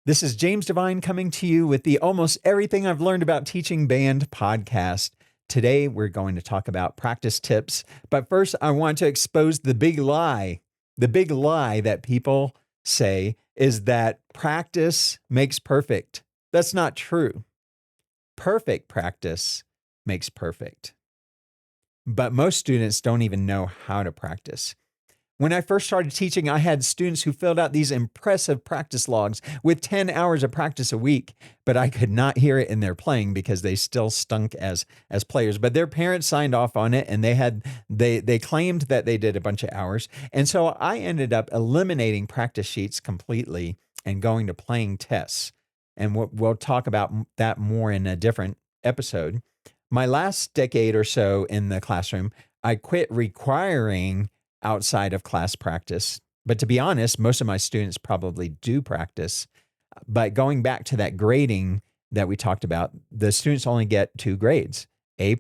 This is James Devine coming to you with the Almost Everything I've Learned About Teaching Band podcast. Today, we're going to talk about practice tips. But first, I want to expose the big lie. The big lie that people say is that practice makes perfect. That's not true. Perfect practice makes perfect. But most students don't even know how to practice. When I first started teaching, I had students who filled out these impressive practice logs with 10 hours of practice a week, but I could not hear it in their playing because they still stunk as players. But their parents signed off on it, and they claimed that they did a bunch of hours. And so I ended up eliminating practice sheets completely and going to playing tests. And we'll talk about that more in a different episode. My last decade or so in the classroom, I quit requiring outside of class practice. But to be honest, most of my students probably do practice. But going back to that grading that we talked about, the students only get 2 grades, A+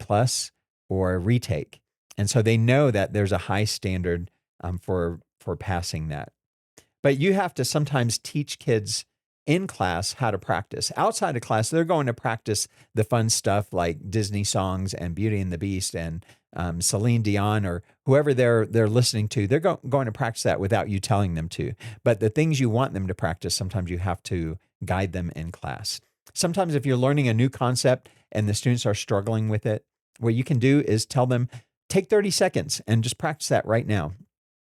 or retake. And so they know that there's a high standard for passing that. But you have to sometimes teach kids in class how to practice. Outside of class, they're going to practice the fun stuff like Disney songs and Beauty and the Beast and Celine Dion or whoever they're listening to. They're going to practice that without you telling them to. But the things you want them to practice, sometimes you have to guide them in class. Sometimes if you're learning a new concept and the students are struggling with it, what you can do is tell them, take 30 seconds and just practice that right now.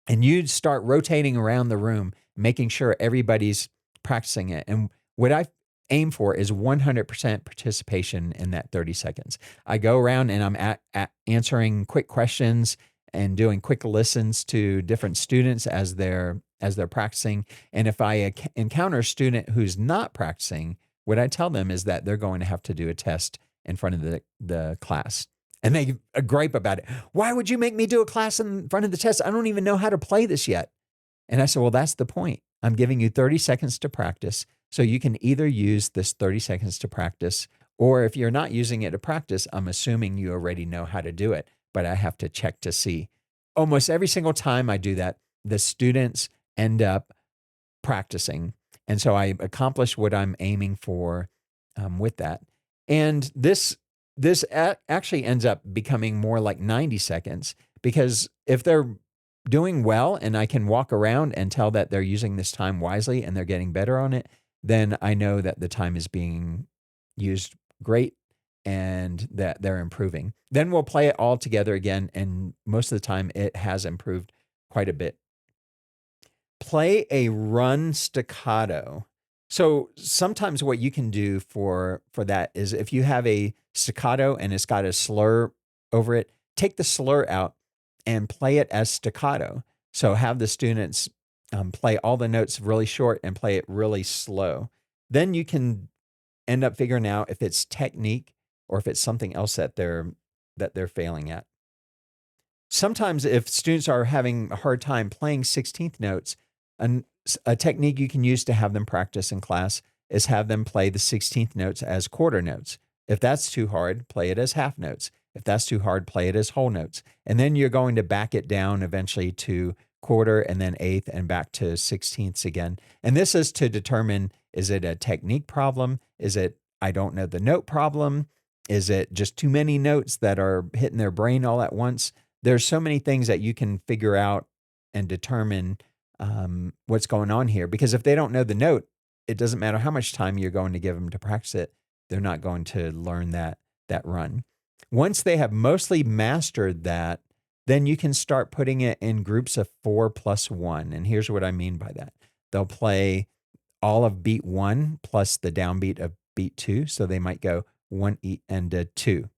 And you start rotating around the room, making sure everybody's practicing it. And what I aim for is 100% participation in that 30 seconds. I go around and I'm answering quick questions and doing quick listens to different students as they're practicing. And if I encounter a student who's not practicing, what I tell them is that they're going to have to do a test in front of the class. And they gripe about it. Why would you make me do a class in front of the test? I don't even know how to play this yet. And I said, well, that's the point. I'm giving you 30 seconds to practice. So you can either use this 30 seconds to practice, or if you're not using it to practice, I'm assuming you already know how to do it, but I have to check to see. Almost every single time I do that, the students end up practicing. And so I accomplish what I'm aiming for with that. And this actually ends up becoming more like 90 seconds because if they're doing well and I can walk around and tell that they're using this time wisely and they're getting better on it, then I know that the time is being used great and that they're improving. Then we'll play it all together again, and most of the time it has improved quite a bit. Play a run staccato. So sometimes what you can do for that is if you have a staccato and it's got a slur over it, take the slur out and play it as staccato. So have the students play all the notes really short and play it really slow. Then you can end up figuring out if it's technique or if it's something else that they're failing at. Sometimes if students are having a hard time playing 16th notes, a technique you can use to have them practice in class is have them play the 16th notes as quarter notes. If that's too hard, play it as half notes. If that's too hard, play it as whole notes. And then you're going to back it down eventually to quarter and then eighth and back to 16ths again. And this is to determine, is it a technique problem? Is it, I don't know the note problem? Is it just too many notes that are hitting their brain all at once? There's so many things that you can figure out and determine what's going on here. Because if they don't know the note, it doesn't matter how much time you're going to give them to practice it. They're not going to learn that run. Once they have mostly mastered that, then you can start putting it in groups of 4 plus 1. And here's what I mean by that. They'll play all of beat 1 plus the downbeat of beat 2. So they might go 1 E and a 2.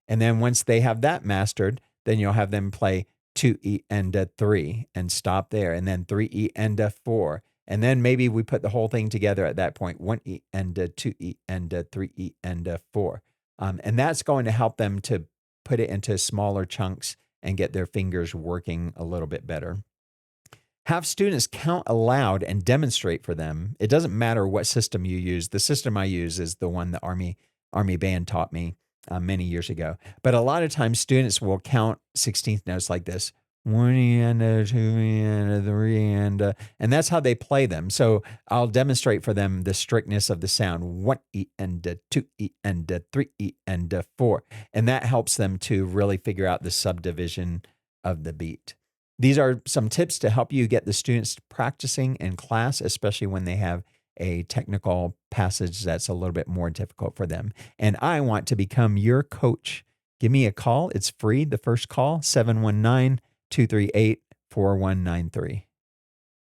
And then once they have that mastered, then you'll have them play 2 E and a 3 and stop there. And then 3 E and a 4. And then maybe we put the whole thing together at that point, 1 E and a 2 E and a 3 E and a 4. And that's going to help them to put it into smaller chunks and get their fingers working a little bit better. Have students count aloud and demonstrate for them. It doesn't matter what system you use. The system I use is the one the Army Band taught me many years ago. But a lot of times students will count 16th notes like this. one E and a two E and a three and that's how they play them. So I'll demonstrate for them the strictness of the sound: one E and a two E and a three E and a four, and that helps them to really figure out the subdivision of the beat. These are some tips to help you get the students practicing in class, especially when they have a technical passage that's a little bit more difficult for them. And I want to become your coach. Give me a call. It's free. The first call, 719 238 4193.